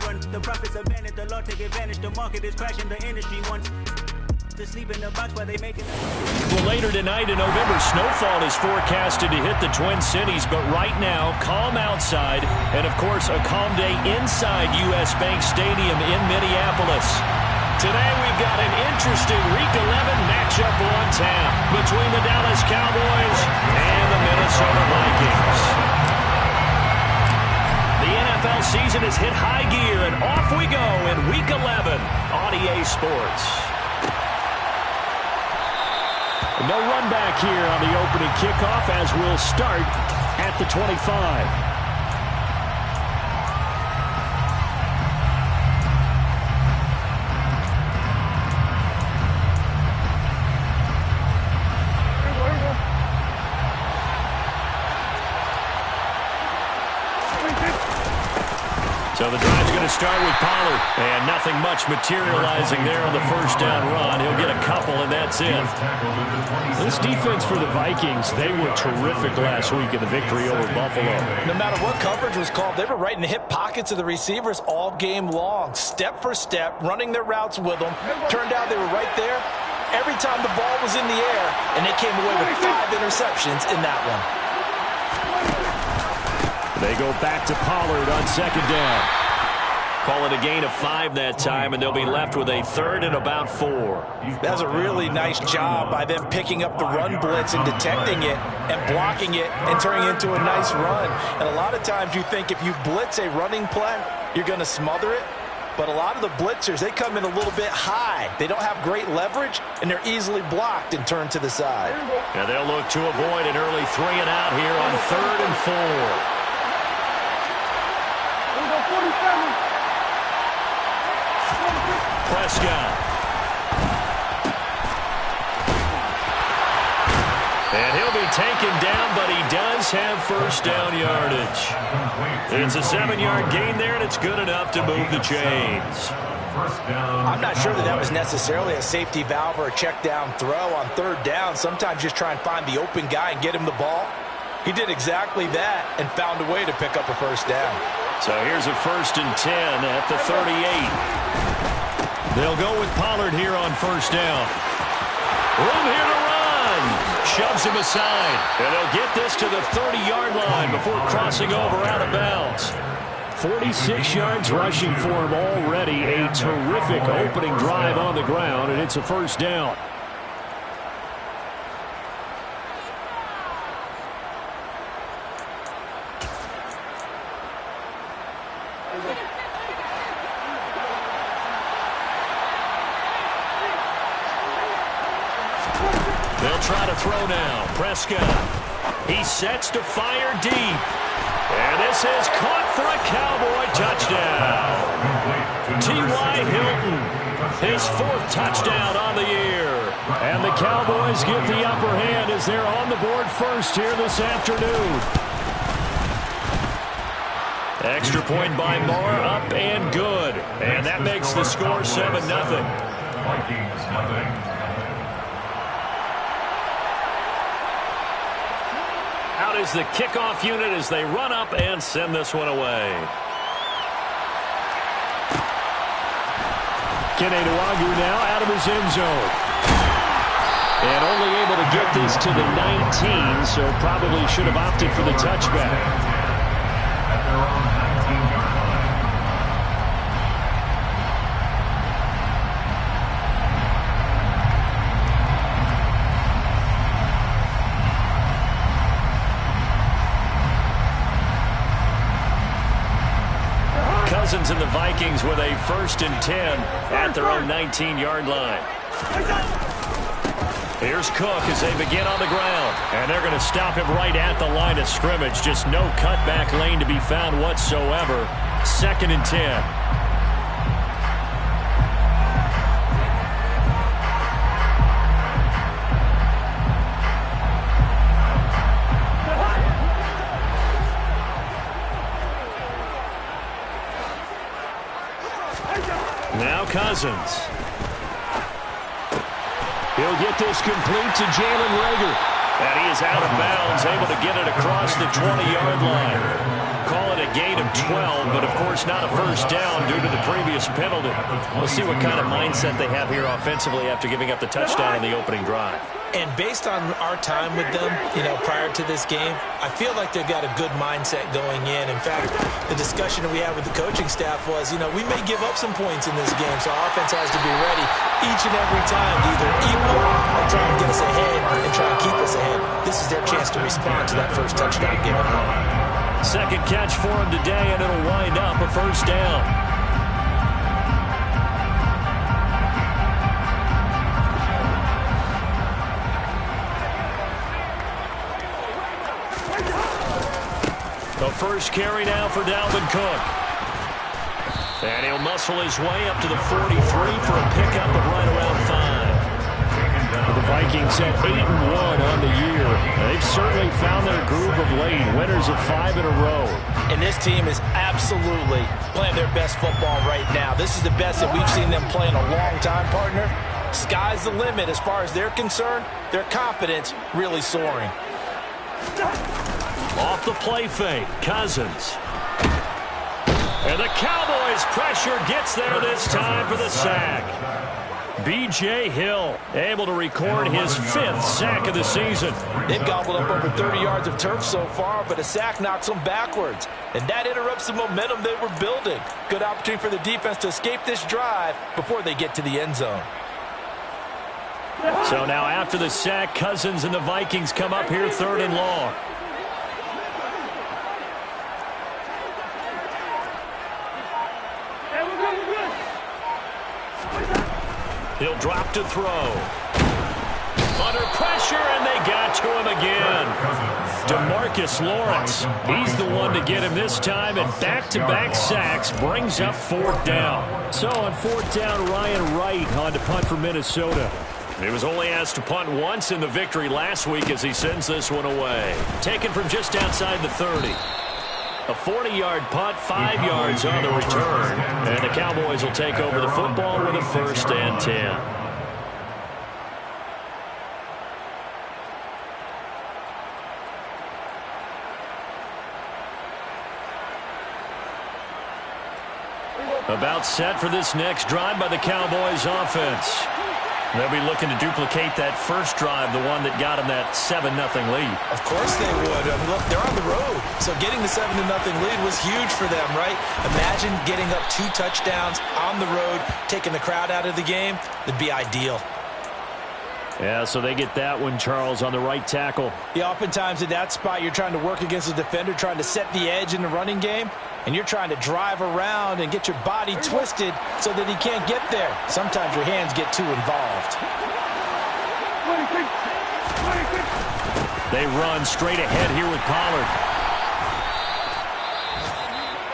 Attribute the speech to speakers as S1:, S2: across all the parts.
S1: run. The profits abandoned, the law take advantage. The market is crashing, the industry wants to sleep in the box while they making it.
S2: Well, later tonight in November, snowfall is forecasted to hit the Twin Cities, but right now, calm outside, and of course, a calm day inside U.S. Bank Stadium in Minneapolis. Today, we've got an interesting Week 11 matchup on tap between the Dallas Cowboys and the Minnesota Vikings. The NFL season has hit high gear, and off we go in Week 11 on EA Sports. No run back here on the opening kickoff as we'll start at the 25. So the drive's going to start with Pollard. And nothing much materializing there on the first down run. He'll get a couple, and that's it.
S3: This defense for the Vikings, they were terrific last week in the victory over Buffalo.
S4: No matter what coverage was called, they were right in the hip pockets of the receivers all game long. Step for step, running their routes with them. Turned out they were right there every time the ball was in the air, and they came away with 5 interceptions in that one.
S2: They go back to Pollard on second down. Call it a gain of 5 that time, and they'll be left with a third and about 4.
S4: That's a really nice job by them picking up the run blitz and detecting it and blocking it and turning it into a nice run. And a lot of times you think if you blitz a running play, you're going to smother it. But a lot of the blitzers, they come in a little bit high. They don't have great leverage, and they're easily blocked and turned to the side.
S2: And they'll look to avoid an early 3 and out here on third and 4. Prescott. And he'll be taken down, but he does have first down yardage. It's a 7-yard gain there, and it's good enough to move the chains.
S4: I'm not sure that was necessarily a safety valve or a check down throw on third down. Sometimes just try and find the open guy and get him the ball. He did exactly that and found a way to pick up a first down.
S2: So here's a 1st and 10 at the 38. They'll go with Pollard here on first down. Room here to run. Shoves him aside. And they'll get this to the 30-yard line before crossing over out of bounds.
S3: 46 yards rushing for him already. A terrific opening drive on the ground, and it's a first down.
S2: They'll try to throw now. Prescott. He sets to fire deep. And this is caught for a Cowboy touchdown. T.Y. Hilton, his 4th touchdown on the year.
S3: And the Cowboys get the upper hand as they're on the board first here this afternoon.
S2: Extra point by Moore, up and good. And that makes the score 7-0. Out is the kickoff unit as they run up and send this one away.
S3: Kene Nwangwu now out of his end zone. And only able to get this to the 19, so probably should have opted for the touchback.
S2: Cousins and the Vikings with a 1st and 10 at their own 19-yard line. Here's Cook as they begin on the ground. And they're going to stop him right at the line of scrimmage. Just no cutback lane to be found whatsoever. 2nd and 10. Now Cousins.
S3: He'll get this complete to Jalen Reagor.
S2: And he is out of bounds, able to get it across the 20-yard line. Call it a a gain of 12, but of course not a first down due to the previous penalty. We'll see what kind of mindset they have here offensively after giving up the touchdown on the opening drive.
S4: And based on our time with them, prior to this game, I feel like they've got a good mindset going in. In fact, the discussion that we had with the coaching staff was, we may give up some points in this game, so our offense has to be ready each and every time to either equal or try and get us ahead and try and keep us ahead. This is their chance to respond to that first touchdown given home.
S2: Second catch for him today, and it'll wind up a first down. The first carry now for Dalvin Cook. And he'll muscle his way up to the 43 for a pickup of right around 5.
S3: The Vikings at 8-1 on the year. They've certainly found their groove of late. Winners of 5 in a row.
S4: And this team is absolutely playing their best football right now. This is the best that we've seen them play in a long time, partner. Sky's the limit as far as they're concerned. Their confidence really soaring.
S2: Off the play fake, Cousins. And the Cowboys' pressure gets there this time for the sack. B.J. Hill able to record his 5th sack of the season.
S4: They've gobbled up over 30 yards of turf so far, but a sack knocks them backwards. And that interrupts the momentum they were building. Good opportunity for the defense to escape this drive before they get to the end zone.
S2: So now after the sack, Cousins and the Vikings come up here 3rd and long. He'll drop to throw. Under pressure, and they got to him again. DeMarcus Lawrence, he's the one to get him this time, and back-to-back sacks brings up 4th down.
S3: So on 4th down, Ryan Wright on to punt for Minnesota.
S2: He was only asked to punt once in the victory last week as he sends this one away. Taken from just outside the 30. A 40-yard punt, 5 yards on the return. And the Cowboys will take over the football with a 1st and 10. About set for this next drive by the Cowboys offense. They'll be looking to duplicate that first drive, the one that got them that 7-0 lead.
S4: Of course they would. Look, they're on the road. So getting the 7-0 lead was huge for them, right? Imagine getting up 2 touchdowns on the road, taking the crowd out of the game. It'd be ideal.
S2: Yeah, so they get that one, Charles, on the right tackle.
S4: Yeah, oftentimes in that spot, you're trying to work against a defender, trying to set the edge in the running game, and you're trying to drive around and get your body twisted so that he can't get there. Sometimes your hands get too involved.
S2: They run straight ahead here with Pollard.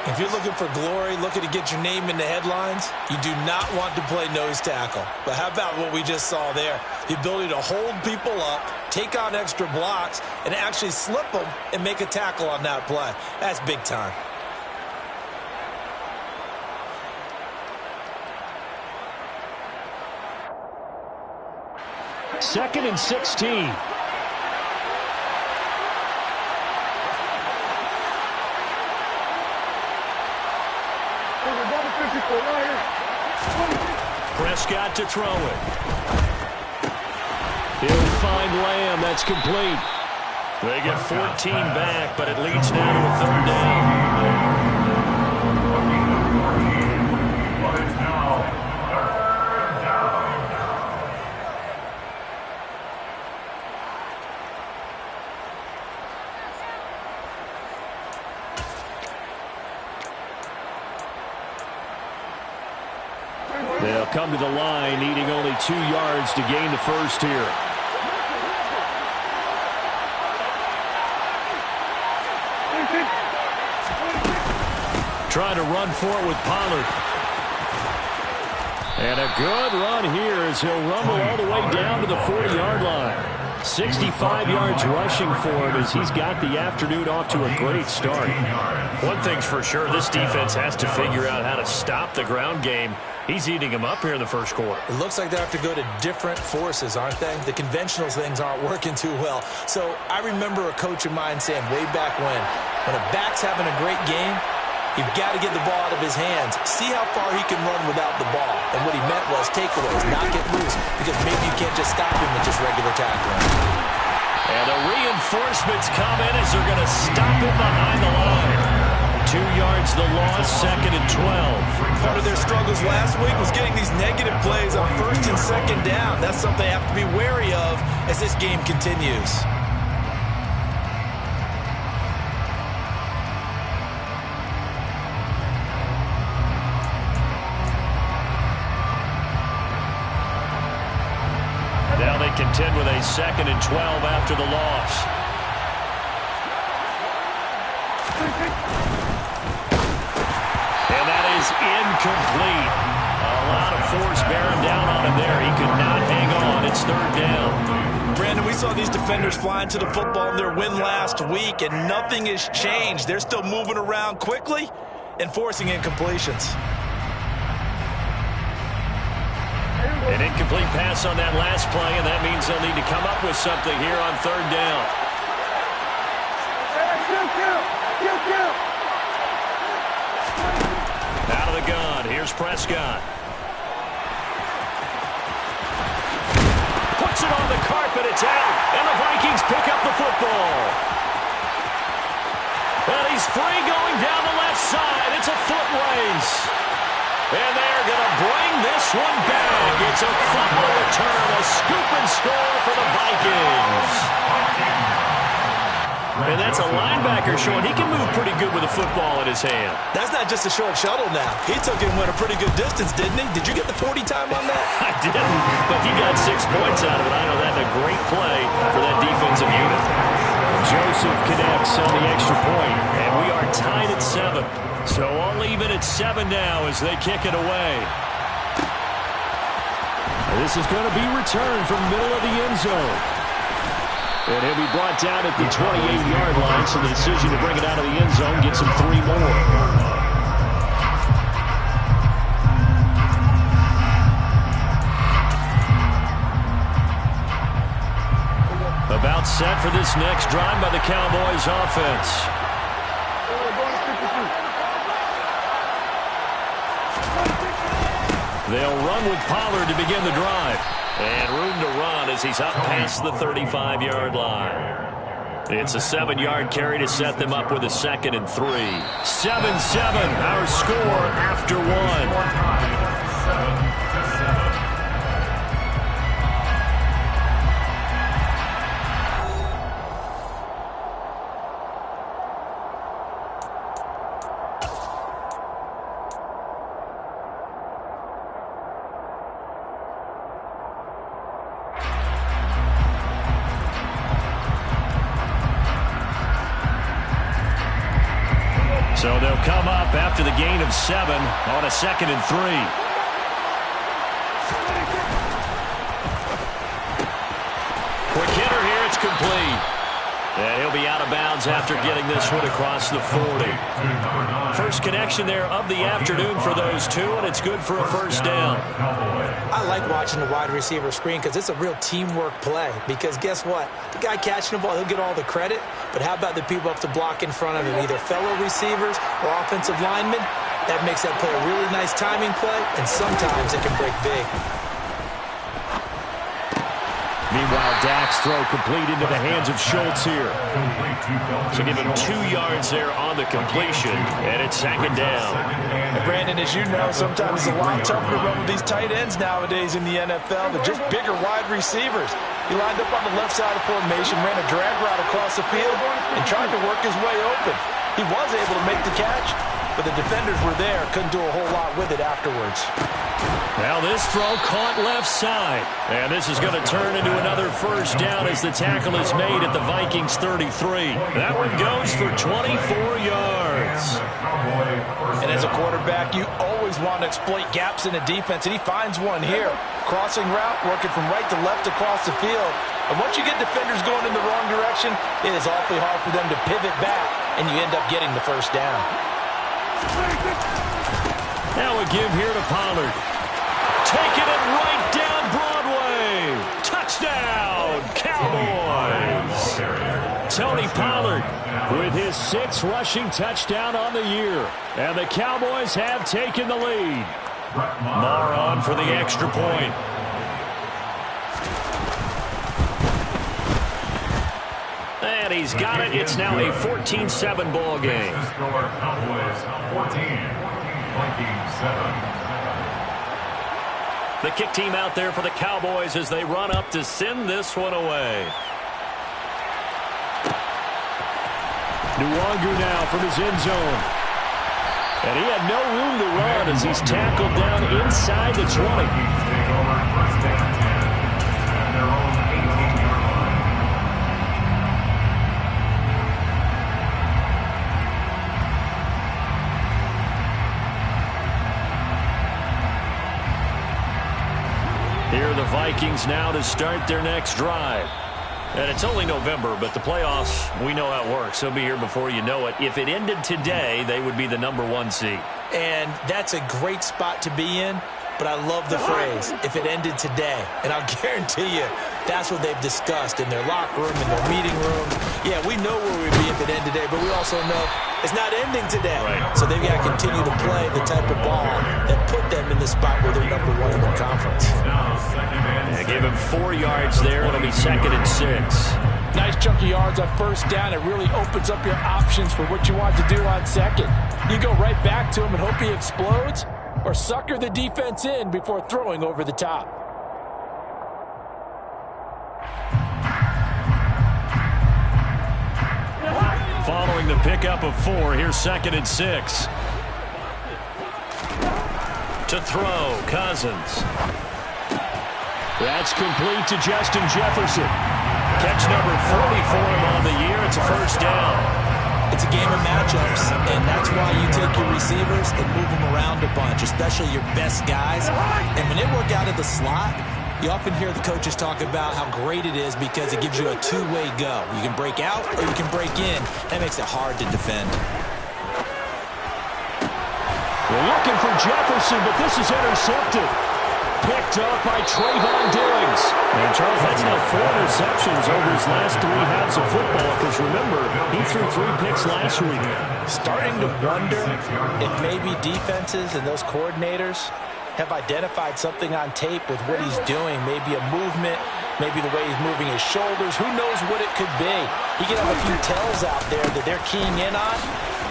S4: If you're looking for glory, looking to get your name in the headlines, you do not want to play nose tackle. But how about what we just saw there? The ability to hold people up, take on extra blocks, and actually slip them and make a tackle on that play. That's big time.
S3: Second and 16.
S2: Prescott to throw it. He'll find Lamb. That's complete. They get 14 back, but it leads now to a 3rd down. They'll come to the line, needing only 2 yards to gain the first here. Trying to run for it with Pollard. And a good run here as he'll rumble all the way down to the 40-yard line.
S3: 65 yards rushing for him as he's got the afternoon off to a great start.
S2: One thing's for sure, this defense has to figure out how to stop the ground game. He's eating him up here in the first quarter.
S4: It looks like they have to go to different forces, aren't they? The conventional things aren't working too well. So I remember a coach of mine saying way back when a back's having a great game, you've got to get the ball out of his hands. See how far he can run without the ball. And what he meant was takeaways, not get loose, because maybe you can't just stop him with just regular tackling.
S2: And the reinforcements come in as they're going to stop him behind the line. 2 yards the loss, 2nd and 12.
S4: Part of their struggles last week was getting these negative plays on 1st and 2nd down. That's something they have to be wary of as this game continues.
S2: Now they contend with a 2nd and 12 after the loss. And that is incomplete. A lot of force bearing down on him there. He could not hang on. It's 3rd down.
S4: Brandon, we saw these defenders flying to the football in their win last week, and nothing has changed. They're still moving around quickly and forcing incompletions.
S2: An incomplete pass on that last play, and that means they'll need to come up with something here on 3rd down. Out of the gun, here's Prescott. Puts it on the carpet, it's out, and the Vikings pick up the football. And he's free going down the left side. It's a foot race. And they're going to bring this one back. It's a fumble return, a scoop and score for the Vikings. And that's a linebacker showing he can move pretty good with a football in his hand.
S4: That's not just a short shuttle now. He took it and went a pretty good distance, didn't he? Did you get the 40 time on that?
S2: I didn't, but he got 6 points out of it. I know that's a great play for that defensive unit.
S3: Joseph connects on the extra point.
S2: And we are tied at 7. So all even at 7 now as they kick it away.
S3: This is going to be returned from the middle of the end zone. And he'll be brought down at the 28-yard line, so the decision to bring it out of the end zone gets him 3 more.
S2: About set for this next drive by the Cowboys offense. They'll run with Pollard to begin the drive. And room to run as he's up past the 35-yard line. It's a 7-yard carry to set them up with a 2nd and 3. 7-7, our score after 1. So they'll come up after the gain of 7 on a 2nd and 3. Quick hitter here, it's complete. And he'll be out of bounds after getting this one across the 40. First connection there of the afternoon for those two, and it's good for a 1st down.
S4: I like watching the wide receiver screen because it's a real teamwork play. Because guess what? The guy catching the ball, he'll get all the credit. But how about the people up to block in front of him, either fellow receivers or offensive linemen? That makes that play a really nice timing play, and sometimes it can break big.
S3: Meanwhile, Dak's throw complete into the hands of Schultz here.
S2: So give him 2 yards there on the completion, and it's 2nd down.
S4: And Brandon, as you know, sometimes it's a lot tougher to run with these tight ends nowadays in the NFL. They're just bigger wide receivers. He lined up on the left side of formation, ran a drag route across the field, and tried to work his way open. He was able to make the catch, but the defenders were there, couldn't do a whole lot with it afterwards.
S2: Now this throw caught left side. And this is going to turn into another 1st down as the tackle is made at the Vikings 33. That one goes for 24 yards.
S4: And as a quarterback, you always want to exploit gaps in a defense, and he finds one here. Crossing route, working from right to left across the field. And once you get defenders going in the wrong direction, it is awfully hard for them to pivot back, and you end up getting the first down.
S2: Now a give here to Pollard. Taking it right down Broadway. Touchdown, Cowboys. Tony Pollard with his 6th rushing touchdown on the year. And the Cowboys have taken the lead. Marr on for the extra point. And he's got it. It's now a 14-7 ball game.
S5: Cowboys 14-7.
S2: The kick team out there for the Cowboys as they run up to send this one away. Nwangu now from his end zone. And he had no room to run as he's tackled down inside the 20. Here are the Vikings now to start their next drive. And it's only November, but the playoffs, we know how it works. They'll be here before you know it. If it ended today, they would be the #1 seed.
S4: And that's a great spot to be in, but I love the phrase, if it ended today. And I'll guarantee you, that's what they've discussed in their locker room, in their meeting room. Yeah, we know where we'd be if it ended today, but we also know it's not ending today.
S2: Right.
S4: So they've got to continue to play the type of ball that put them in the spot where they're #1 in their conference.
S2: Yeah, give him 4 yards there. It'll be 2nd and 6.
S4: Nice chunk of yards on first down. It really opens up your options for what you want to do on second. You go right back to him and hope he explodes, or sucker the defense in before throwing over the top.
S2: Following the pickup of 4, here's 2nd and 6. To throw, Cousins. That's complete to Justin Jefferson. Catch number 40 for him on the year. It's a first down.
S4: It's a game of matchups, and that's why you take your receivers and move them around a bunch, especially your best guys. And when they work out of the slot, you often hear the coaches talk about how great it is because it gives you a two-way go. You can break out or you can break in. That makes it hard to defend.
S2: We're looking for Jefferson, but this is intercepted. Picked up by Trayvon Diggs. And Charles, that's now 4 interceptions over his last 3 halves of football. Because remember, he threw 3 picks last week.
S4: Starting to wonder if maybe defenses and those coordinators have identified something on tape with what he's doing. Maybe a movement, maybe the way he's moving his shoulders. Who knows what it could be? He could have a few tells out there that they're keying in on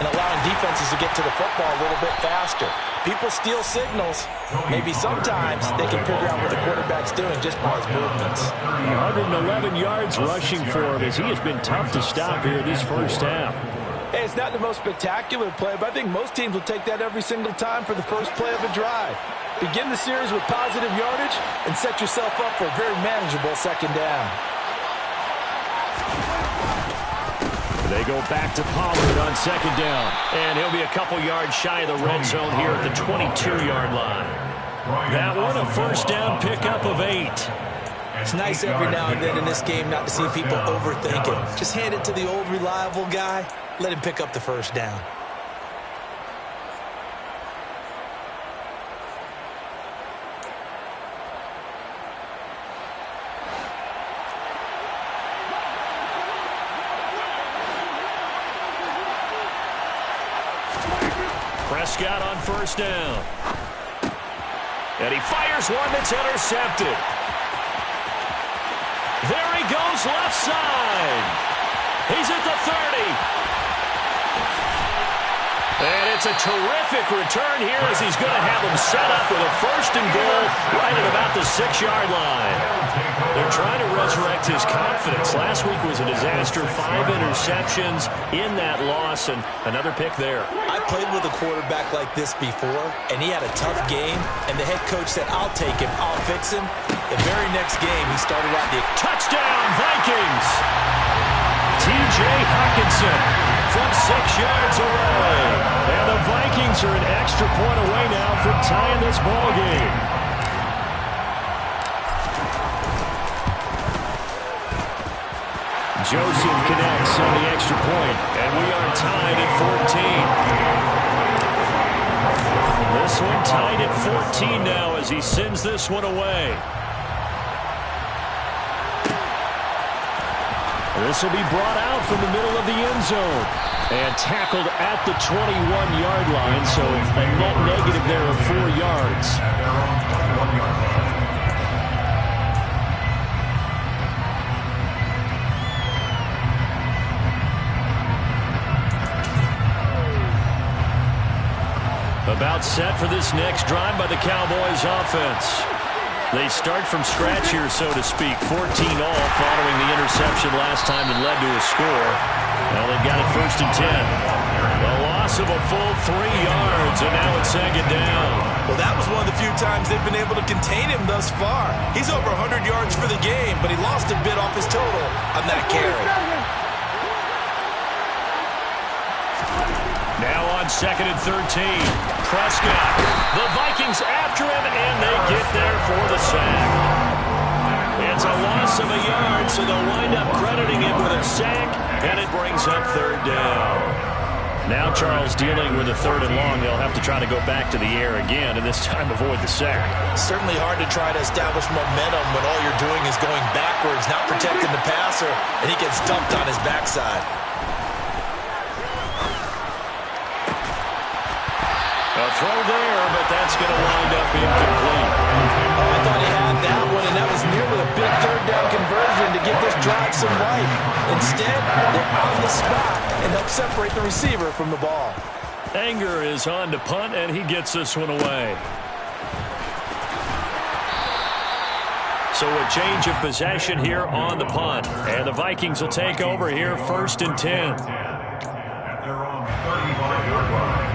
S4: and allowing defenses to get to the football a little bit faster. People steal signals. Maybe sometimes they can figure out what the quarterback's doing just by his movements.
S2: 111 yards rushing for him as he has been tough to stop here this first half.
S4: Hey, it's not the most spectacular play, but I think most teams will take that every single time for the first play of a drive. Begin the series with positive yardage and set yourself up for a very manageable second down.
S2: They go back to Pollard on 2nd down. And he'll be a couple yards shy of the red zone here at the 22-yard line. That one a first down pickup of 8.
S4: It's nice every now and then in this game not to see people overthink it. Just hand it to the old reliable guy. Let him pick up the first down.
S2: Prescott on first down. And he fires one that's intercepted. There he goes left side. He's at the 30. And it's a terrific return here as he's going to have him set up with a 1st and goal right at about the 6-yard line. They're trying to resurrect his confidence. Last week was a disaster. 5 interceptions in that loss and another pick there.
S4: I played with a quarterback like this before, and he had a tough game, and the head coach said, I'll take him, I'll fix him. The very next game, he started out the
S2: touchdown Vikings. T.J. Hawkinson from 6 yards away. And the Vikings are an extra point away now from tying this ball game. Joseph connects on the extra point, and we are tied at 14. This one tied at 14 now as he sends this one away. This will be brought out from the middle of the end zone and tackled at the 21-yard line, so a net negative there of 4 yards. About set for this next drive by the Cowboys offense. They start from scratch here, so to speak. 14 all following the interception last time that led to a score. Well, they've got it 1st and 10. A loss of a full 3 yards, and now it's 2nd down.
S4: Well, that was one of the few times they've been able to contain him thus far. He's over 100 yards for the game, but he lost a bit off his total on that carry.
S2: Now on 2nd and 13. Prescott. The Vikings after him, and they get there for the sack. It's a loss of a yard, so they'll wind up crediting him with a sack, and it brings up 3rd down. Now Charles dealing with a 3rd and long. They'll have to try to go back to the air again, and this time avoid the sack.
S4: Certainly hard to try to establish momentum when all you're doing is going backwards, not protecting the passer, and he gets dumped on his backside.
S2: A throw there, but that's going to wind up incomplete.
S4: Oh, I thought he had that one, and that was nearly a big 3rd down conversion to give this drive some life. Instead, they're on the spot and help separate the receiver from the ball.
S2: Anger is on to punt, and he gets this one away. So a change of possession here on the punt. And the Vikings will take over here 1st and 10.
S5: They're on the 35-yard line.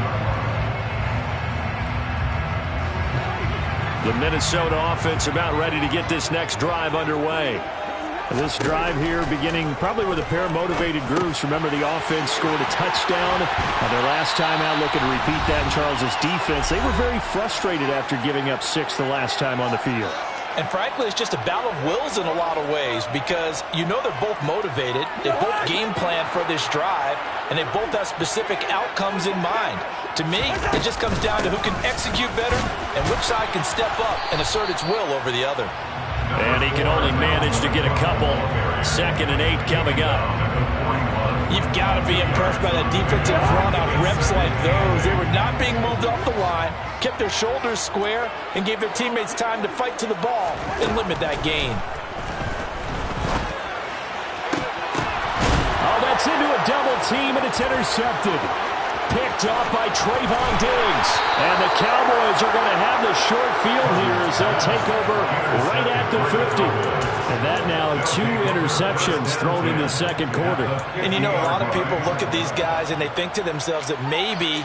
S2: The Minnesota offense about ready to get this next drive underway. This drive here beginning probably with a pair of motivated groups. Remember, the offense scored a touchdown on their last time out, looking to repeat that in Charles's defense. They were very frustrated after giving up 6 the last time on the field.
S4: And frankly, it's just a battle of wills in a lot of ways because you know they're both motivated, they both game plan for this drive, and they both have specific outcomes in mind. To me, it just comes down to who can execute better and which side can step up and assert its will over the other.
S2: And he can only manage to get a couple. 2nd and 8 coming up.
S4: You've got to be impressed by that defensive front on reps like those. They were not being moved off the line, kept their shoulders square, and gave their teammates time to fight to the ball and limit that gain.
S2: Oh, that's into a double team, and it's intercepted. Picked off by Trayvon Diggs. And the Cowboys are going to have the short field here as they'll take over right at the 50. And that now 2 interceptions thrown in the 2nd quarter.
S4: And you know, a lot of people look at these guys and they think to themselves that maybe,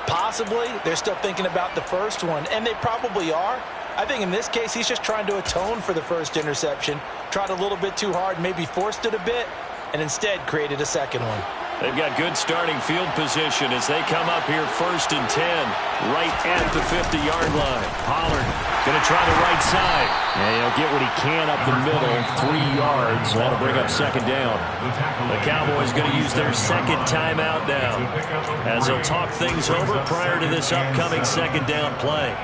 S4: possibly, they're still thinking about the first one. And they probably are. I think in this case, he's just trying to atone for the first interception. Tried a little bit too hard, maybe forced it a bit, and instead created a 2nd one.
S2: They've got good starting field position as they come up here 1st and 10, right at the 50-yard line. Pollard going to try the right side. And he'll get what he can up the middle, 3 yards. That'll bring up 2nd down. The Cowboys going to use their 2nd timeout now as they'll talk things over prior to this upcoming 2nd down play.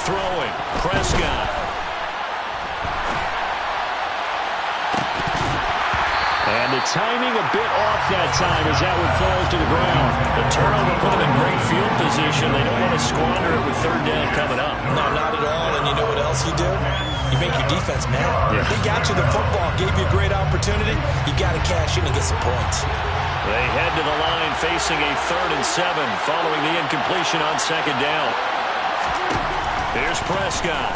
S2: Throwing, Prescott. And the timing a bit off that time as that one falls to the ground. The turnover put them in great field position. They don't want to squander it with 3rd down coming up.
S4: No, not at all. And you know what else you do? You make your defense mad.
S2: Yeah.
S4: He got you the football, gave you a great opportunity. You got to cash in and get some points.
S2: They head to the line facing a 3rd and 7 following the incompletion on 2nd down. Here's Prescott.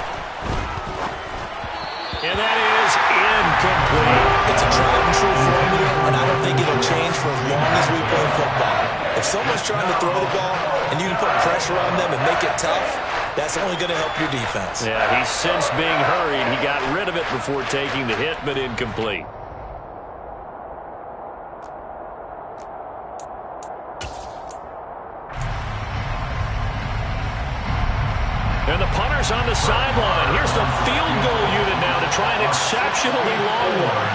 S2: And that is incomplete.
S4: It's a tried and true formula, and I don't think it'll change for as long as we play football. If someone's trying to throw the ball and you can put pressure on them and make it tough, That's only going to help your defense.
S2: Yeah, he's since being hurried. He got rid of it before taking the hit, but incomplete. And the punter's on the sideline. Here's the field goal unit now to try an exceptionally long one.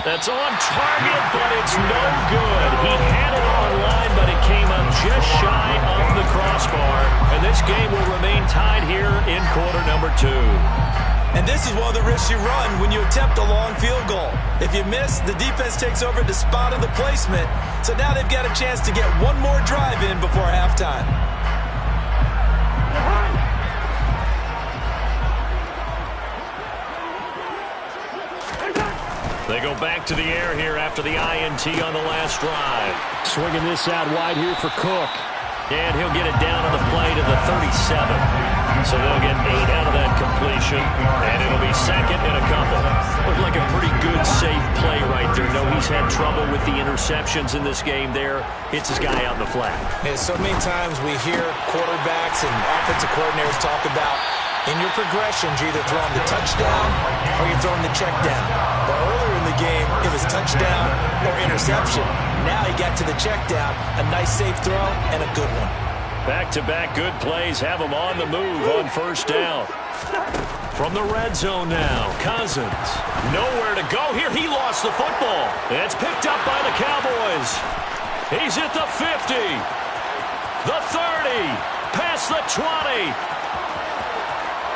S2: That's on target, but it's no good. He had it online, but it came up just shy of the crossbar. And this game will remain tied here in quarter number 2.
S4: And this is one of the risks you run when you attempt a long field goal. If you miss, the defense takes over the spot of the placement. So now they've got a chance to get one more drive in before halftime.
S2: They go back to the air here after the INT on the last drive.
S3: Swinging this out wide here for Cook.
S2: And he'll get it down on the play to the 37. So they'll get 8 out of that completion, and it'll be second and a couple. Looked like a pretty good, safe play right there. No, he's had trouble with the interceptions in this game there. Hits his guy out in the flat.
S4: And so many times we hear quarterbacks and offensive coordinators talk about in your progressions, you're either throwing the touchdown or you're throwing the check down. But earlier in the game, it was touchdown or interception. Now he got to the check down, a nice safe throw, and a good one.
S2: Back-to-back good plays have him on the move on first down. From the red zone now, Cousins. Nowhere to go here. He lost the football. It's picked up by the Cowboys. He's at the 50. The 30. Past the 20.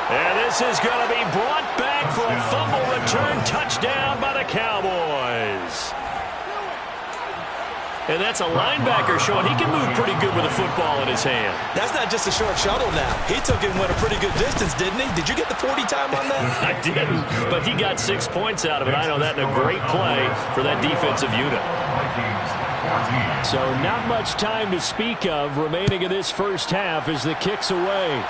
S2: And this is going to be brought back for a fumble return touchdown by the Cowboys. And that's a linebacker showing he can move pretty good with a football in his hand.
S4: That's not just a short shuttle now. He took it and went a pretty good distance, didn't he? Did you get the 40 time on that?
S2: I didn't, but he got 6 points out of it. I know that in a great play for that defensive unit.
S3: So not much time to speak of remaining in this first half as the kick's away.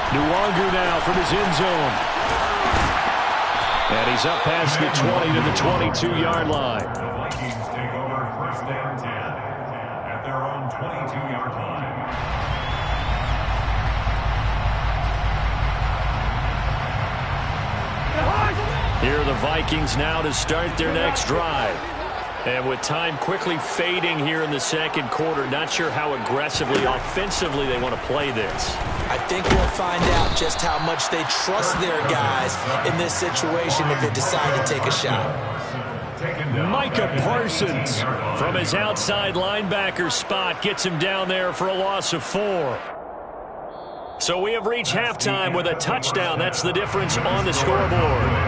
S3: Nwangu now from his end zone. And he's up past the 20 to the 22-yard line.
S5: The Vikings take over first and 10 at their own 22-yard line.
S2: Here are the Vikings now to start their next drive. And with time quickly fading here in the second quarter, not sure how aggressively, offensively they want to play this.
S4: I think we'll find out just how much they trust their guys in this situation if they decide to take a shot.
S3: Micah Parsons
S2: From his outside linebacker spot, gets him down there for a loss of 4. So we have reached halftime with a touchdown. That's the difference on the scoreboard.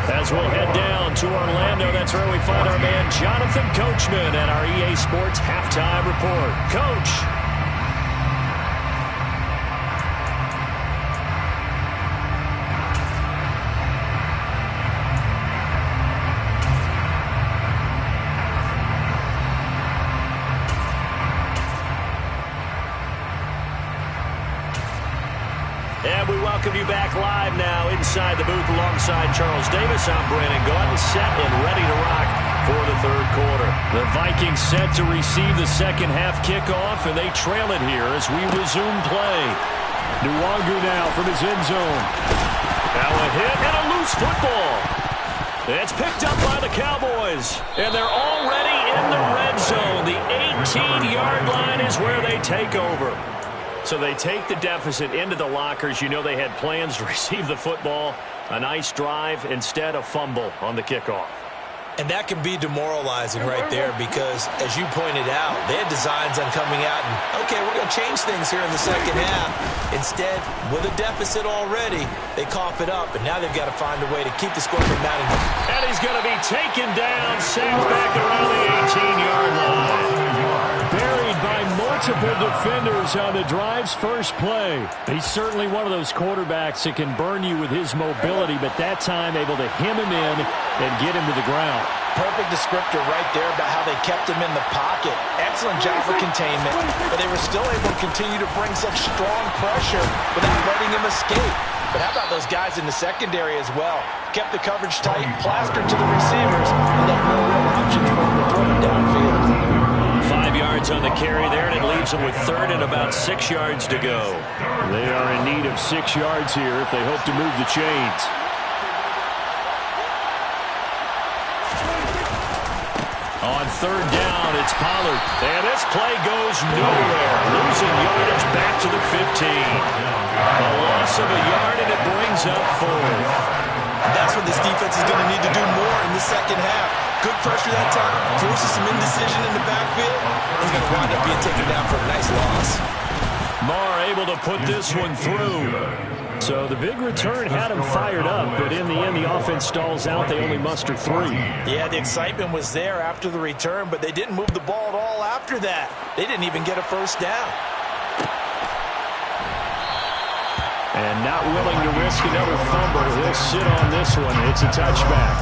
S2: As we'll head down to Orlando, that's where we find our man Jonathan Coachman at our EA Sports Halftime Report. Coach. And we welcome you back live now inside the booth alongside Charles Davis. I'm Brandon Gaudin, set and ready to rock for the third quarter. The Vikings set to receive the second half kickoff, and they trail it here as we resume play.
S3: Nwangu now from his end zone.
S2: Now a hit and a loose football. It's picked up by the Cowboys, and they're already in the red zone. The 18-yard line is where they take over. So they take the deficit into the lockers. You know they had plans to receive the football. A nice drive, instead a fumble on the kickoff.
S4: And that can be demoralizing right there because, as you pointed out, they had designs on coming out and, okay, we're going to change things here in the second half. Instead, with a deficit already, they cough it up, and now they've got to find a way to keep the score from mounting.
S2: And he's going to be taken down, sacked back around the 18-yard line.
S3: Buried by multiple defenders on the drive's first play. He's certainly one of those quarterbacks that can burn you with his mobility, but that time able to hem him in and get him to the ground.
S4: Perfect descriptor right there about how they kept him in the pocket. Excellent job for containment, but they were still able to continue to bring such strong pressure without letting him escape. But how about those guys in the secondary as well? Kept the coverage tight, plastered to the receivers, and left no real options for them to throw it downfield.
S2: 5 yards on the carry there, and it leaves them with third and about 6 yards to go.
S3: They are in need of 6 yards here if they hope to move the chains.
S2: On third down, it's Pollard. And this play goes nowhere. Losing yardage back to the 15. A loss of a yard, and it brings up fourth.
S4: That's what this defense is going to need to do more in the second half. Good pressure that time, forces some indecision in the backfield. He's going to wind up being taken down for a nice loss.
S2: Marr able to put this one through.
S3: So the big return had him fired up, but in the end, the offense stalls out. They only muster 3.
S4: Yeah, the excitement was there after the return, but they didn't move the ball at all after that. They didn't even get a first down.
S3: And not willing to risk another fumble, he'll sit on this one. It's a touchback.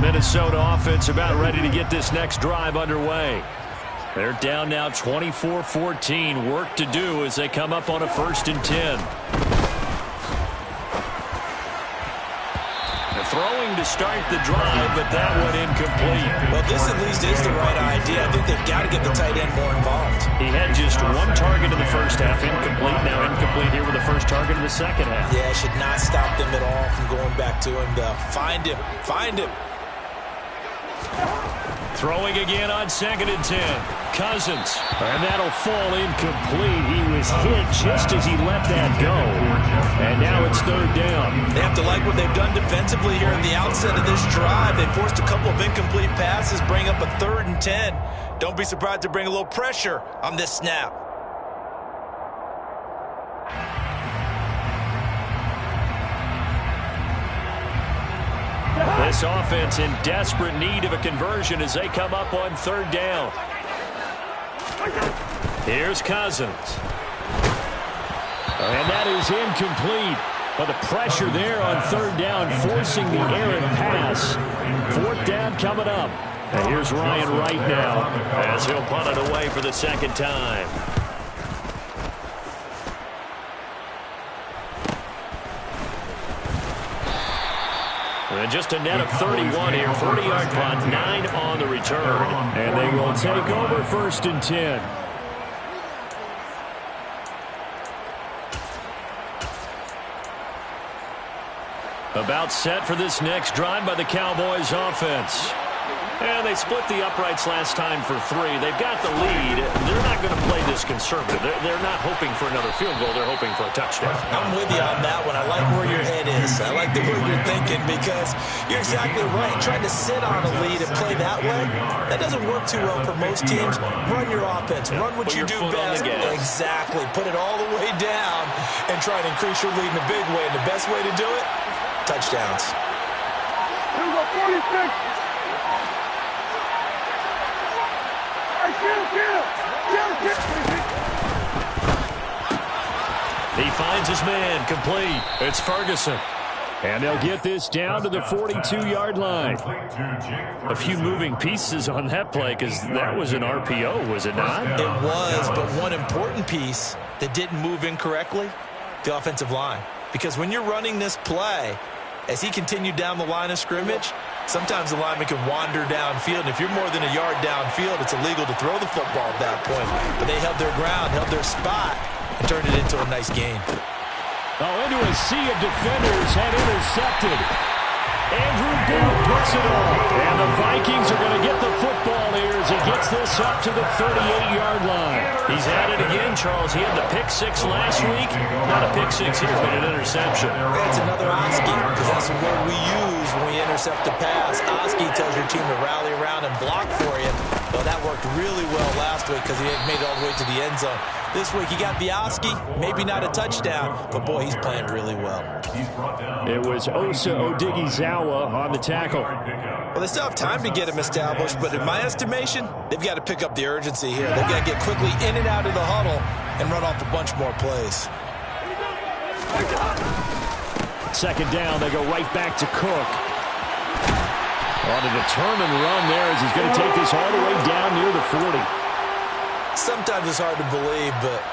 S2: Minnesota offense about ready to get this next drive underway. They're down now 24-14. Work to do as they come up on a 1st and 10. They're throwing to start the drive, but that one incomplete.
S4: Well, this at least is the right idea. I think they've got to get the tight end more involved.
S2: He had just 1 target in the first half, incomplete. Now incomplete here with the first target in the second half.
S4: Yeah, should not stop them at all from going back to him. Find him. Find him.
S2: Throwing again on 2nd and 10. Cousins. And that'll fall incomplete. He was hit just as he let that go. And now it's 3rd down.
S4: They have to like what they've done defensively here at the outset of this drive. They forced a couple of incomplete passes, bring up a 3rd and 10. Don't be surprised to bring a little pressure on this snap.
S2: This offense in desperate need of a conversion as they come up on 3rd down. Here's Cousins.
S3: And that is incomplete. But the pressure there on 3rd down, forcing the errant pass. 4th down coming up.
S2: And here's Ryan right now as he'll punt it away for the 2nd time. And just a net of 31 here. 40-yard punt, 9 on the return.
S3: And they will take over 1st and 10.
S2: About set for this next drive by the Cowboys offense. And they split the uprights last time for 3. They've got the lead. They're not going to play this conservative. They're not hoping for another field goal. They're hoping for a touchdown.
S4: I'm with you on that one. I like where your head is. I like the way you're thinking because you're exactly right. Trying to sit on a lead and play that way, that doesn't work too well for most teams. Run your offense. Run what you do best. Exactly. Put it all the way down and try to increase your lead in a big way. And the best way to do it, touchdowns.
S6: Here we go, 46.
S2: He finds his man, complete. It's Ferguson.
S3: And they'll get this down to the 42-yard line.
S2: A few moving pieces on that play because that was an RPO, was it not?
S4: It was, but one important piece that didn't move incorrectly, the offensive line. Because when you're running this play, as he continued down the line of scrimmage, sometimes the lineman can wander downfield. And if you're more than a yard downfield, it's illegal to throw the football at that point. But they held their ground, held their spot, and turned it into a nice game.
S3: Oh, into a sea of defenders and intercepted. Andrew Booth puts it on. And the Vikings are going to get the football here as he gets this up to the 38-yard line.
S2: He's at it again, Charles. He had the pick 6 last week. Not a pick 6 here, but an interception.
S4: That's another Oski, because that's the word we use when we intercept a pass. Oski tells your team to rally around and block for you. Well, that worked really well last week because he made it all the way to the end zone. This week, he got the Oski, maybe not a touchdown, but boy, he's playing really well.
S3: It was Osa Odighizuwa on the tackle.
S4: Well, they still have time to get him established, but in my estimation, situation, they've got to pick up the urgency here. They've got to get quickly in and out of the huddle and run off a bunch more plays.
S3: Second down, they go right back to Cook. On a determined run there as he's going to take this all the way down near the 40.
S4: Sometimes it's hard to believe, but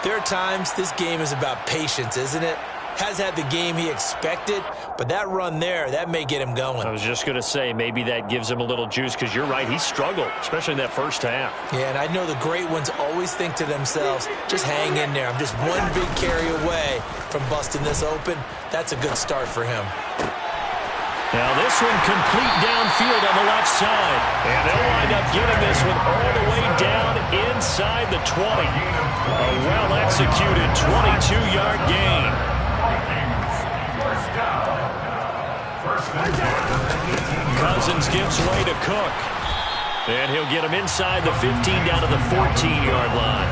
S4: there are times this game is about patience, isn't it? Has had the game he expected, but that run there, that may get him going.
S2: I was just going to say, maybe that gives him a little juice, because you're right, he struggled, especially in that first half.
S4: Yeah, and I know the great ones always think to themselves, just hang in there. I'm just one big carry away from busting this open. That's a good start for him.
S2: Now this one complete downfield on the left side. And they'll wind up getting this one all the way down inside the 20. A well-executed 22-yard gain. Cousins gives way to Cook. And he'll get him inside the 15 down to the 14-yard line.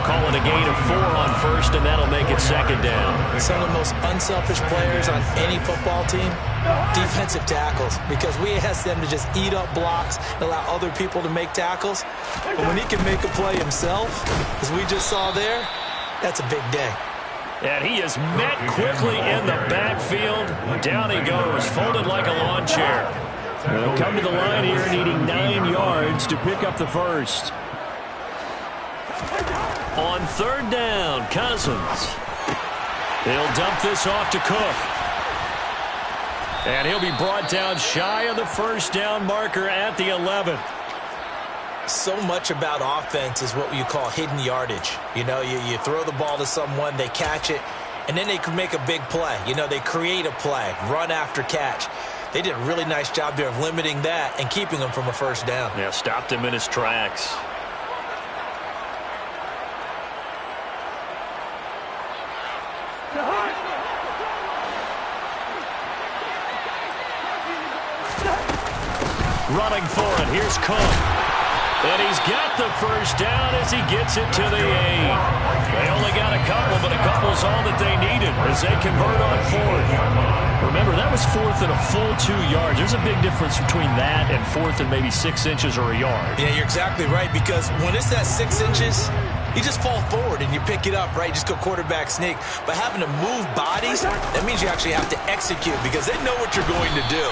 S2: Calling a gain of 4 on first, and that'll make it second down.
S4: Some of the most unselfish players on any football team, defensive tackles, because we ask them to just eat up blocks and allow other people to make tackles. But when he can make a play himself, as we just saw there, that's a big day.
S2: And he is met quickly in the backfield. Down he goes, folded like a lawn chair. They'll come to the line here needing 9 yards to pick up the first. On third down, Cousins. He'll dump this off to Cook. And he'll be brought down shy of the first down marker at the 11.
S4: So much about offense is what you call hidden yardage. You know, you throw the ball to someone, they catch it, and then they can make a big play. You know, they create a play, run after catch. They did a really nice job there of limiting that and keeping him from a first down.
S2: Yeah, stopped him in his tracks. Running for it, here's Cook. And he's got the first down as he gets it to the 8. They only got a couple, but a couple's all that they needed as they convert on fourth. Remember, that was fourth and a full 2 yards. There's a big difference between that and fourth and maybe 6 inches or a yard.
S4: Yeah, you're exactly right, because when it's that 6 inches, you just fall forward and you pick it up, right? Just go quarterback sneak. But having to move bodies, that means you actually have to execute because they know what you're going to do.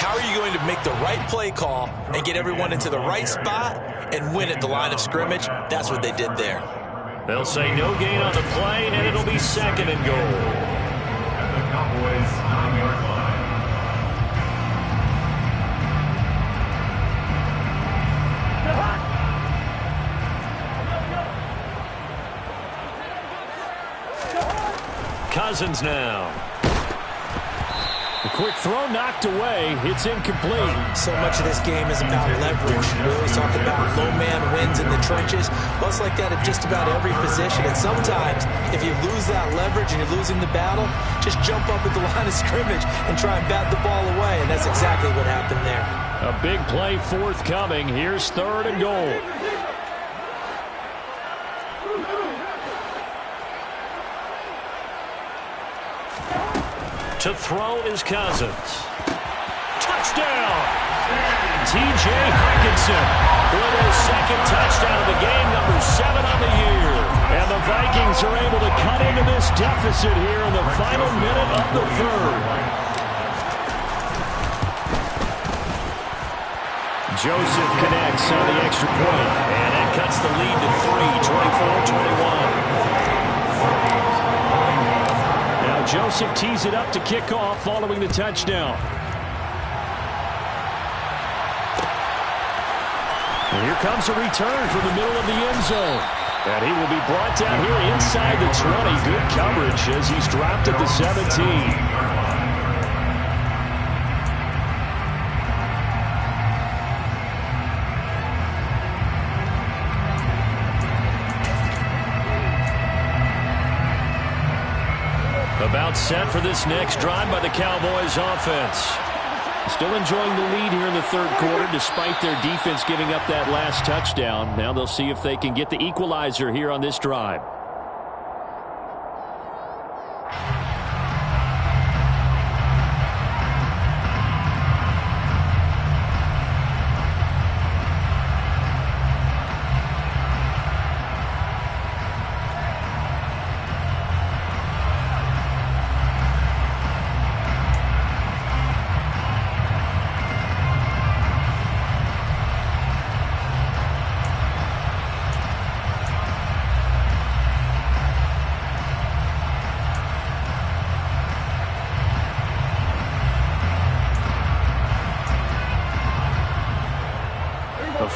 S4: How are you going to make the right play call and get everyone into the right spot and win at the line of scrimmage? That's what they did there.
S2: They'll say no gain on the play, and it'll be second and goal.
S5: At the Cowboys' 9-yard line.
S2: Cousins now.
S3: The quick throw knocked away. It's incomplete.
S4: So much of this game is about leverage. We always talk about low man wins in the trenches. Well, it's like that at just about every position. And sometimes, if you lose that leverage and you're losing the battle, just jump up at the line of scrimmage and try and bat the ball away. And that's exactly what happened there.
S3: A big play forthcoming. Here's third and goal.
S2: To throw is Cousins. Touchdown! T.J. Hockenson with his second touchdown of the game, number 7 on the year. And the Vikings are able to cut into this deficit here in the final minute of the third.
S3: Joseph connects on the extra point.
S2: And that cuts the lead to 3, 24-21.
S3: Joseph tees it up to kick off following the touchdown. And here comes a return from the middle of the end zone. And he will be brought down here inside the 20. Good coverage as he's dropped at the 17.
S2: About set for this next drive by the Cowboys offense.
S3: Still enjoying the lead here in the third quarter despite their defense giving up that last touchdown. Now they'll see if they can get the equalizer here on this drive.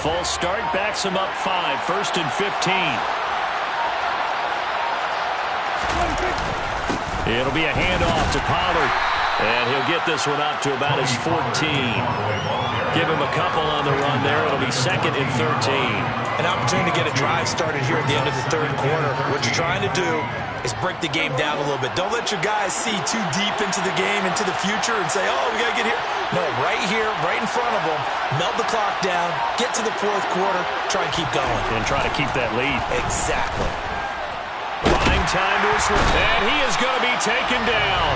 S2: false start backs him up 5, 1st and 15. It'll be a handoff to Pollard, and he'll get this one up to about his 14. Give him a couple on the run there. It'll be 2nd and 13.
S4: An opportunity to get a drive started here at the end of the 3rd quarter. What you're trying to do is break the game down a little bit. Don't let your guys see too deep into the game, into the future, and say, oh, we got to get here. No, right here, right in front of them, melt the clock down, get to the 4th quarter, try and keep going.
S2: And try to keep that lead.
S4: Exactly.
S2: Buying time to his and he is going to be taken down.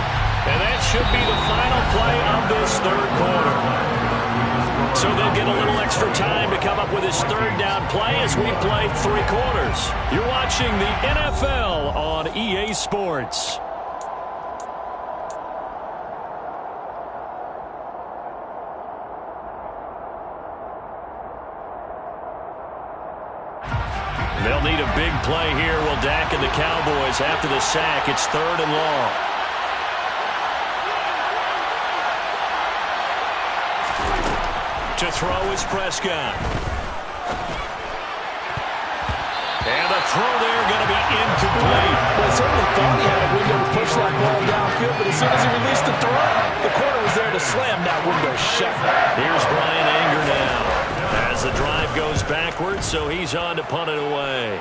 S2: And that should be the final play of this 3rd quarter. So they'll get a little extra time to come up with his 3rd down play as we played 3 quarters. You're watching the NFL on EA Sports. They'll need a big play here. Will Dak and the Cowboys after the sack. It's 3rd and long. To throw is Prescott. And the throw there going to be incomplete.
S4: Well, certainly thought he had a window to push that ball downfield, but as soon as he released the throw, the corner was there to slam that window shut.
S2: Here's Brian Anger now as the drive goes backwards, so he's on to punt it away.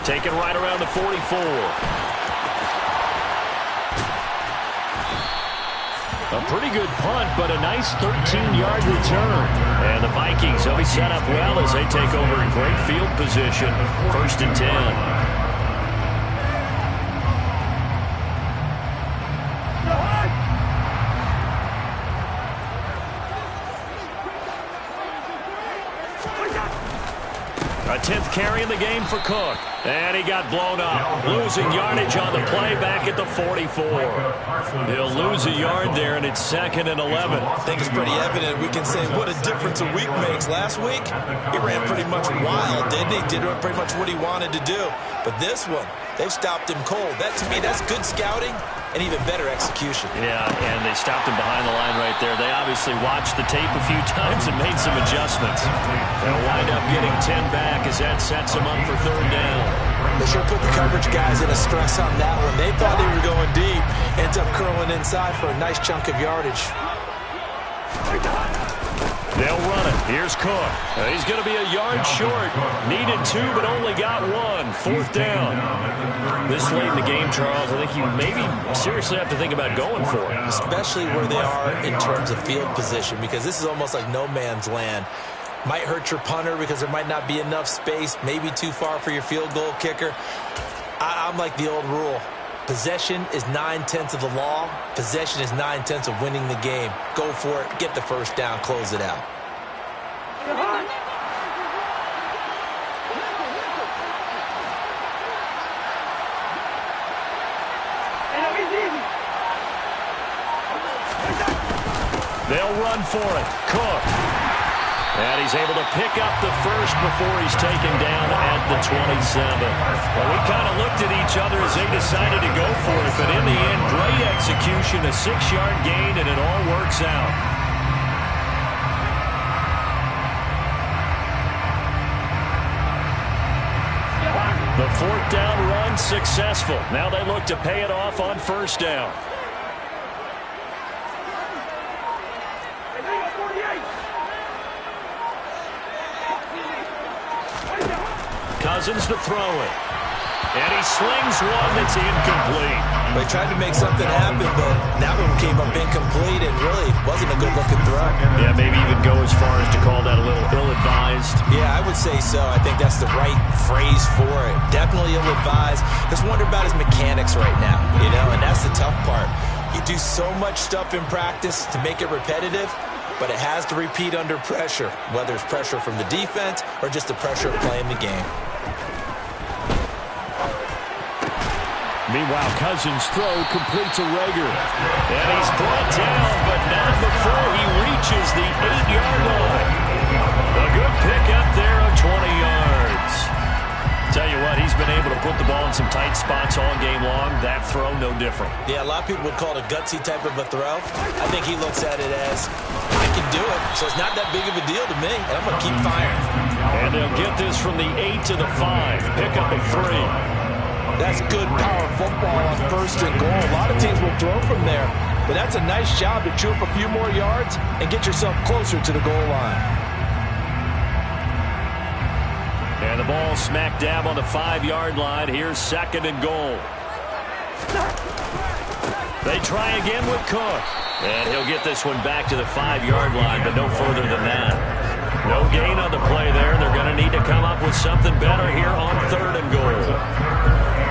S2: Taken right around the 44. A pretty good punt, but a nice 13-yard return. And the Vikings will be set up well as they take over in great field position. 1st and 10. A 10th carry in the game for Cook. And he got blown up. Losing yardage on the play back at the 44. He'll lose a yard there, and it's 2nd and 11.
S4: I think it's pretty evident. We can say what a difference a week makes. Last week, he ran pretty much wild, didn't he? Did pretty much what he wanted to do. But this one, they've stopped him cold. That, to me, that's good scouting and even better execution.
S2: Yeah, and they stopped him behind the line right there. They obviously watched the tape a few times and made some adjustments. They'll wind up getting 10 back as that sets them up for 3rd down.
S4: They sure put the coverage guys in a stress on that one. They thought they were going deep. Ends up curling inside for a nice chunk of yardage.
S2: They'll run it. Here's Cook. He's going to be a yard short. Needed 2, but only got 1. 4th down. This late in the game, Charles, I think you maybe seriously have to think about going for it.
S4: Especially where they are in terms of field position, because this is almost like no man's land. Might hurt your punter because there might not be enough space, maybe too far for your field goal kicker. I'm like the old rule. Possession is 9/10 of the law. Possession is 9/10 of winning the game. Go for it. Get the 1st down. Close it out.
S2: They'll run for it. Cook. And he's able to pick up the 1st before he's taken down at the 27. Well, we kind of looked at each other as they decided to go for it, but in the end, great execution, a 6-yard gain, and it all works out. The 4th down run successful. Now they look to pay it off on 1st down. Cousins to throw it. And he slings one that's incomplete.
S4: They tried to make something happen, but that one came up incomplete and really wasn't a good-looking throw.
S2: Yeah, maybe even go as far as to call that a little ill-advised.
S4: Yeah, I would say so. I think that's the right phrase for it. Definitely ill-advised. Just wonder about his mechanics right now, you know, and that's the tough part. You do so much stuff in practice to make it repetitive, but it has to repeat under pressure, whether it's pressure from the defense or just the pressure of playing the game.
S3: Meanwhile, Cousins' throw completes a Rager.
S2: And he's brought down, but not before he reaches the 8-yard line. A good pickup there of 20 yards. Tell you what, he's been able to put the ball in some tight spots all game long. That throw, no different.
S4: Yeah, a lot of people would call it a gutsy type of a throw. I think he looks at it as, I can do it, so it's not that big of a deal to me, and I'm going to keep firing.
S2: And they'll get this from the 8 to the 5. Pick up a 3.
S4: That's good power football on 1st and goal. A lot of teams will throw from there, but that's a nice job to chew up a few more yards and get yourself closer to the goal line.
S2: And the ball smack dab on the 5-yard line. Here's 2nd and goal. They try again with Cook. And he'll get this one back to the 5-yard line, but no further than that. No gain on the play there. They're going to need to come up with something better here on 3rd and goal.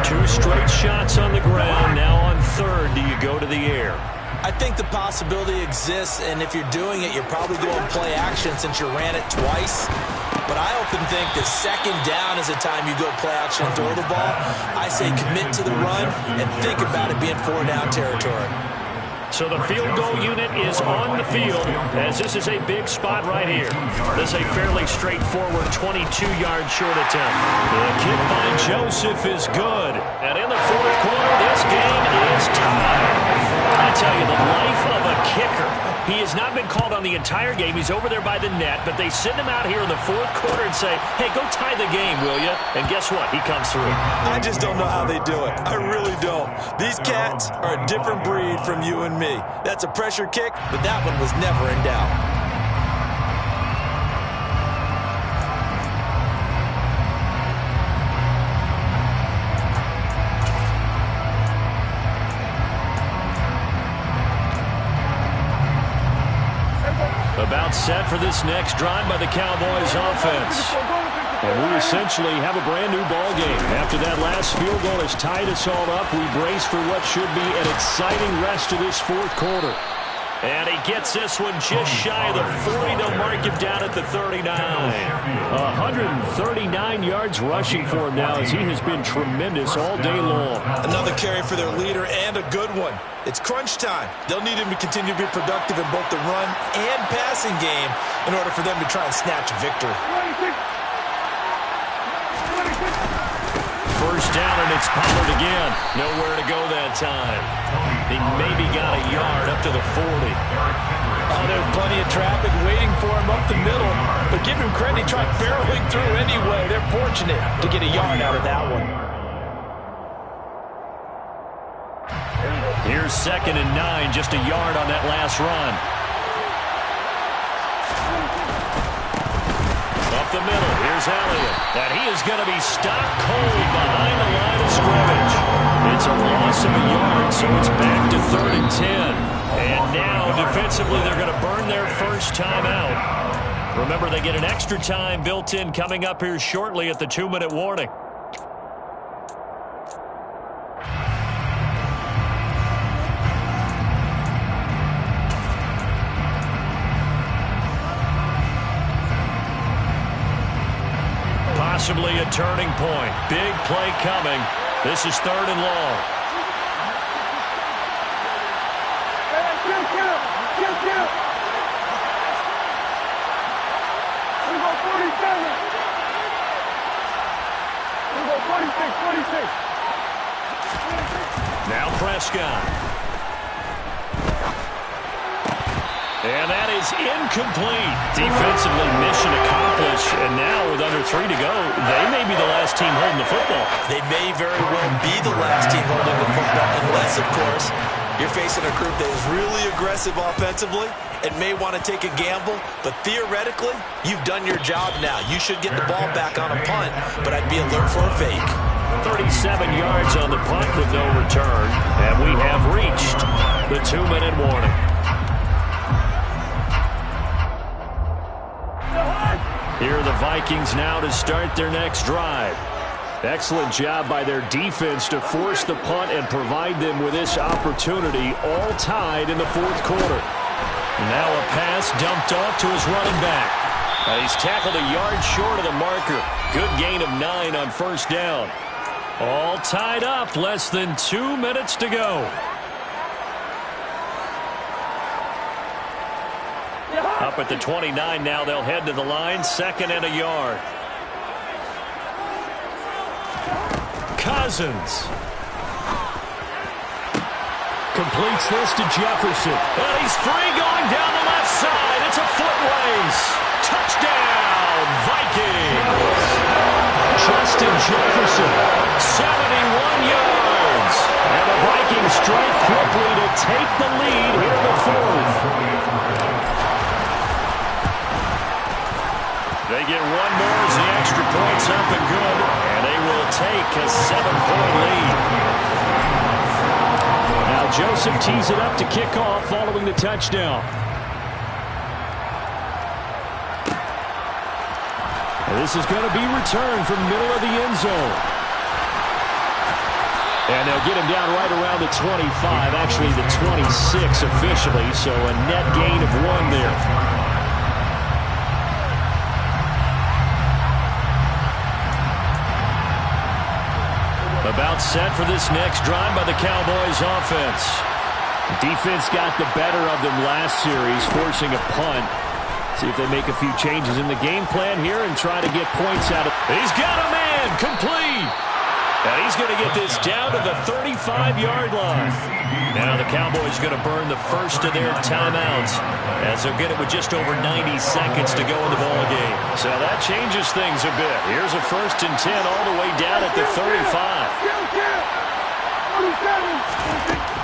S2: 2 straight shots on the ground. Now on 3rd, do you go to the air?
S4: I think the possibility exists, and if you're doing it, you're probably going play action since you ran it twice. But I often think that 2nd down is the time you go play action and throw the ball. I say commit to the run and think about it being 4-down territory.
S2: So the field goal unit is on the field as this is a big spot right here. This is a fairly straightforward 22-yard short attempt. The kick by Joseph is good. And in the 4th quarter, this game is tied. I tell you, the life of a kicker. He has not been called on the entire game. He's over there by the net, but they send him out here in the 4th quarter and say, hey, go tie the game, will you? And guess what? He comes through.
S4: I just don't know how they do it. I really don't. These cats are a different breed from you and me. That's a pressure kick, but that one was never in doubt.
S2: About set for this next drive by the Cowboys offense. And we essentially have a brand new ball game. After that last field goal has tied us all up, we brace for what should be an exciting rest of this 4th quarter. And he gets this one just shy of the 40. They'll mark him down at the 39. 139 yards rushing for him now as he has been tremendous all day long.
S4: Another carry for their leader and a good one. It's crunch time. They'll need him to continue to be productive in both the run and passing game in order for them to try and snatch a victory.
S2: 1st down, and it's Pollard again. Nowhere to go that time. He maybe got a yard up to the 40.
S4: Oh, there's plenty of traffic waiting for him up the middle. But give him credit, he tried barreling through anyway. They're fortunate to get a yard out of that one.
S2: Here's 2nd and 9, just a yard on that last run. Up the middle, here's Elliott. And he is going to be stopped cold behind the line of scrimmage. It's a loss of a yard, so it's back to 3rd and 10. And now, defensively, they're going to burn their first time out. Remember, they get an extra time built in coming up here shortly at the 2-minute warning. Possibly a turning point. Big play coming. This is 3rd and long. Now Prescott. And that is incomplete. Defensively, mission accomplished. And now with under 3 to go, they may be the last team holding the football.
S4: They may very well be the last team holding the football, unless, of course, you're facing a group that is really aggressive offensively and may want to take a gamble. But theoretically, you've done your job now. You should get the ball back on a punt, but I'd be alert for a fake.
S2: 37 yards on the punt with no return. And we have reached the 2-minute warning. Here are the Vikings now to start their next drive. Excellent job by their defense to force the punt and provide them with this opportunity, all tied in the 4th quarter. Now a pass dumped off to his running back. He's tackled a yard short of the marker. Good gain of 9 on 1st down. All tied up, less than 2 minutes to go. Up at the 29 now, they'll head to the line, 2nd and a yard.
S3: Cousins. Completes this to Jefferson. And he's free going down the left side. It's a foot race. Touchdown, Vikings. Justin Jefferson, 71 yards. And the Vikings strike quickly to take the lead here in the fourth. They get one more as the extra point's up and good. And they will take a 7-point lead. Now Joseph tees it up to kick off following the touchdown. And this is going to be returned from the middle of the end zone. And they'll get him down right around the 25, actually the 26 officially, so a net gain of 1 there. About set for this next drive by the Cowboys offense. Defense got the better of them last series, forcing a punt. See if they make a few changes in the game plan here and try to get points out of it. He's got a man, complete. And he's going to get this down to the 35-yard line. Now the Cowboys going to burn the first of their timeouts as they'll get it with just over 90 seconds to go in the ballgame. So that changes things a bit. Here's a 1st and 10 all the way down at the 35.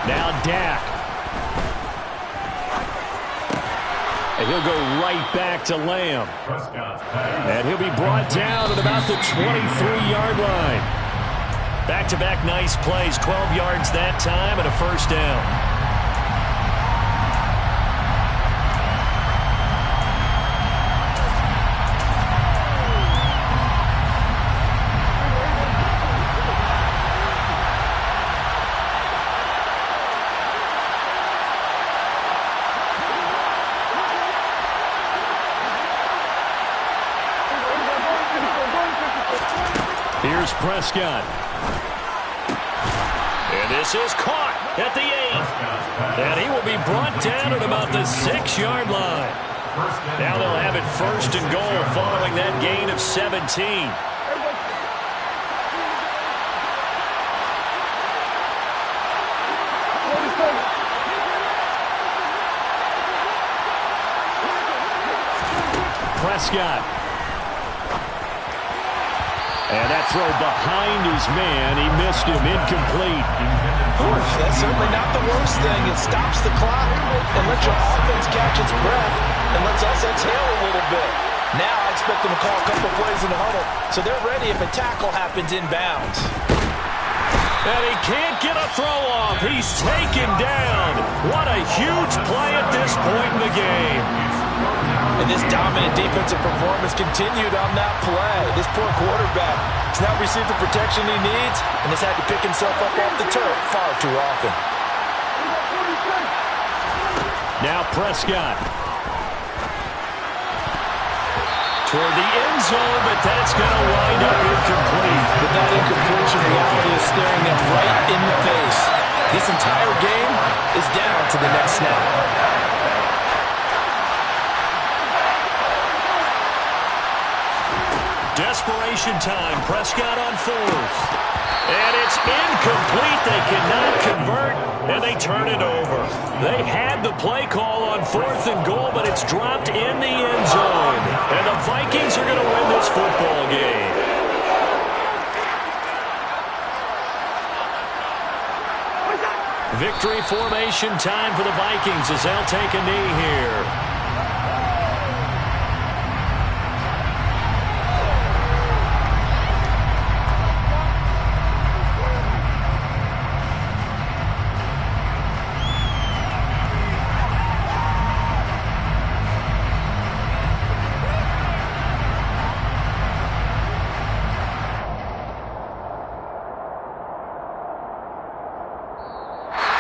S3: Now Dak. And he'll go right back to Lamb. And he'll be brought down at about the 23-yard line. Back-to-back nice plays, 12 yards that time and a 1st down. Here's Prescott. And this is caught at the 8. And he will be brought down at about the 6-yard line. Now they'll have it 1st and goal following that gain of 17. Prescott. And that throw behind his man. He missed him. Incomplete.
S4: That's certainly not the worst thing. It stops the clock and lets your offense catch its breath and lets us exhale a little bit. Now I expect them to call a couple plays in the huddle so they're ready if a tackle happens inbounds.
S3: And he can't get a throw off. He's taken down. What a huge play at this point in the game.
S4: And this dominant defensive performance continued on that play. This poor quarterback has not received the protection he needs and has had to pick himself up off the turf far too often.
S3: Now Prescott. Toward the end zone, but that's going to wind up incomplete.
S4: But that incompletion reality is staring them right in the face. This entire game is down to the next snap.
S3: Desperation time. Prescott on 4th. And it's incomplete. They cannot convert, and they turn it over. They had the play call on 4th and goal, but it's dropped in the end zone. And the Vikings are going to win this football game. Victory formation time for the Vikings as they'll take a knee here.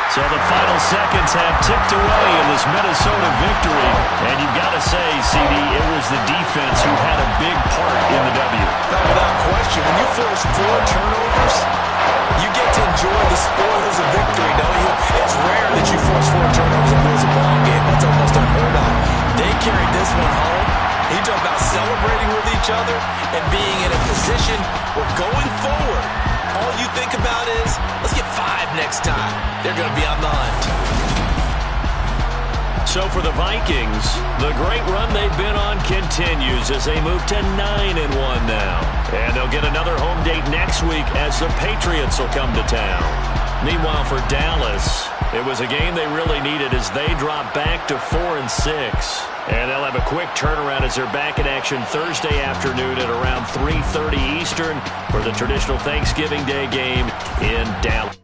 S3: So the final seconds have ticked away in this Minnesota victory. And you've got to say, CD, it was the defense who had a big part in the W.
S4: Without question, when you force 4 turnovers, you get to enjoy the spoils of victory, don't you? It's rare that you force 4 turnovers and lose a ball game. That's almost unheard of. They carried this one home. You talk about celebrating with each other and being in a position where going forward,
S7: all you think about is, let's get 5 next time. They're going to be on the hunt.
S2: So for the Vikings, the great run they've been on continues as they move to 9-1 now. And they'll get another home date next week as the Patriots will come to town. Meanwhile, for Dallas, it was a game they really needed as they drop back to 4-6. And they'll have a quick turnaround as they're back in action Thursday afternoon at around 3:30 Eastern for the traditional Thanksgiving Day game in Dallas.